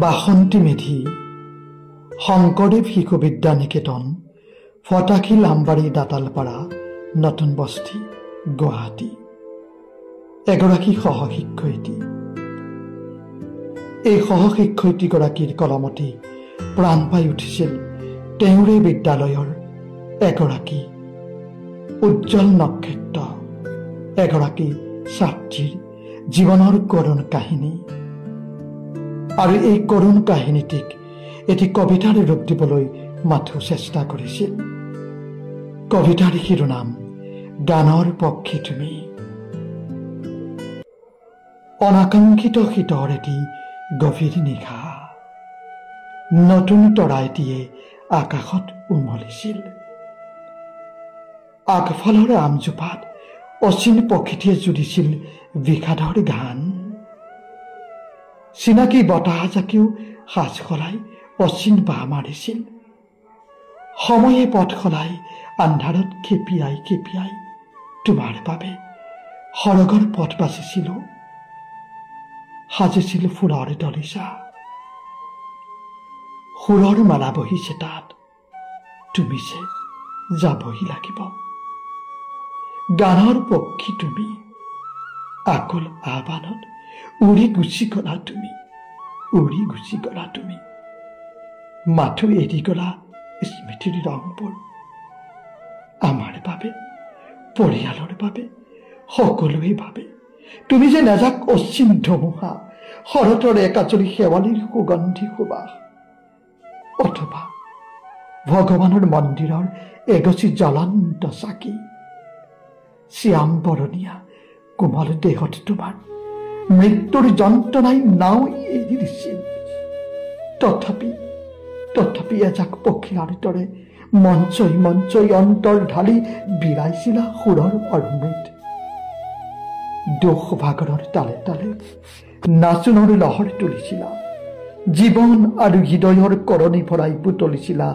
বাসন্তী মেধি, শংকৰদেৱ শিশু বিদ্যা নিকেতন, ফটাকিল আমবাৰী দাঁতালপাৰা, নতুন বস্তি, গুৱাহাটী। এগৰাকী সহশিক্ষয়িত্ৰী। এই সহশিক্ষয়িত্ৰীগৰাকীৰ কলমতে প্ৰাণ পাই উঠিছিল তেওঁৰে বিদ্যালয়ৰ এগৰাকী উজ্জ্বল নক্ষত্ৰ, এগৰাকী ছাত্ৰীৰ জীৱনৰ কৰুণ কাহিনী। আৰু এই কৰুণ কাহিনীটিক এটি কবিতাৰ ৰূপ দিবলৈ মাথো চেষ্টা কৰিছিল। কবিতাৰ শিৰোনাম গানৰ পক্ষী তুমি। অনাকাংক্ষিত শীতৰ এটি গভীৰ নিশা, নতুন তৰা এটিয়ে আকাশত উমলিছিল। আগফালৰ আমজোপাত অচিন পক্ষীটিয়ে জুৰিছিল বিষাদৰ গান। চিনাকি বতাহজাকেও সাজ সলাই অচিন বাহ মাৰিছিল। সময়ে পথ সলাই আন্ধাৰত খেপিয়াই খেপিয়াই তোমাৰ বাবে সৰগৰ পথ বাচিছিলো। সাজিছিল ফুলৰ দলিচা, সুৰৰ মালা বহিছে তাত, তুমি যে যাবহি লাগিব। গানৰ পক্ষী তুমি, আকুল আহ্বানত উৰি গুচি গলা তুমি, উৰি গুচি গলা তুমি। মাথো এৰি গলা স্মৃতিৰ ৰংবোৰ, আমাৰ বাবে, পৰিয়ালৰ বাবে, সকলোৱে ভাবে তুমি যে নাজাক অচিন ধুমুহা, শৰতৰ একাচলি শেৱালিৰ সুগন্ধি সুবাস, অথবা ভগৱানৰ মন্দিৰৰ এগছি জ্বলন্ত চাকি। শ্যাম বৰণীয়া কোমল দেহত তোমাৰ মৃত্যুৰ যন্ত্ৰণাই নাও এৰি দিছিল। তথাপি এজাক পক্ষীৰ দৰে মঞ্চই মঞ্চই অন্তৰ ঢালি বিৰাইছিলা সুৰৰ অমৃত। দুখ ভাগৰৰ তালে তালে নাচোনৰ লহৰ তুলিছিলা। জীৱন আৰু হৃদয়ৰ কৰণী ভৰাই বুটলিছিলা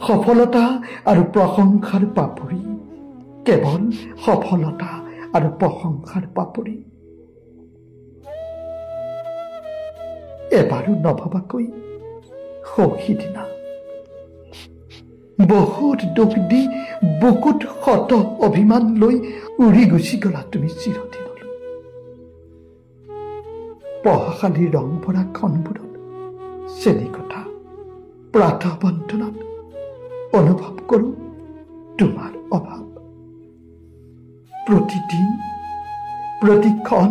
সফলতা আৰু প্ৰশংসাৰ পাপৰি, কেৱল সফলতা আৰু প্ৰশংসাৰ পাপৰি। এবাৰো নভবাকৈ সিদিনা বহুত দুখ দি বুকুত শত অভিমান লৈ উৰি গুচি গলা তুমি চিৰদিনলৈ। পঢ়াশালীৰ ৰং ভৰা ক্ষণবোৰত চেনিকটা প্ৰাতঃ বন্ধনত অনুভৱ কৰো তোমাৰ অভাৱ। প্ৰতিদিন প্ৰতিক্ষণ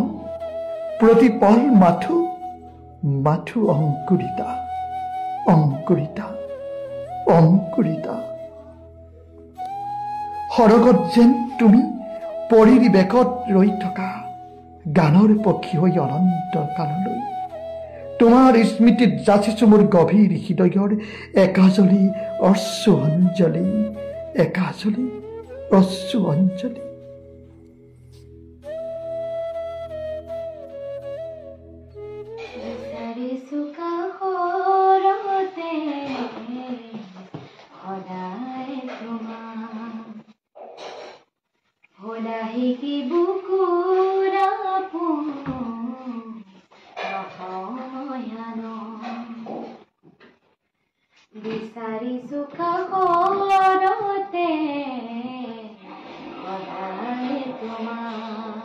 প্ৰতিপল মাথো অংকুৰিতা অংকুৰিতা অংকুৰিতা। সৰগত যেন তুমি পৰীৰ বেকত ৰৈ থকা গানৰ পক্ষী হৈ অনন্ত কাললৈ। তোমাৰ স্মৃতিত যাচিছো মোৰ গভীৰ হৃদয়ৰ একাজলি অশ্ৰু অঞ্জলি, একাজলি অশ্ৰু অঞ্জলি। বিচাৰিছো কাষৰতে সদায় তোমাক।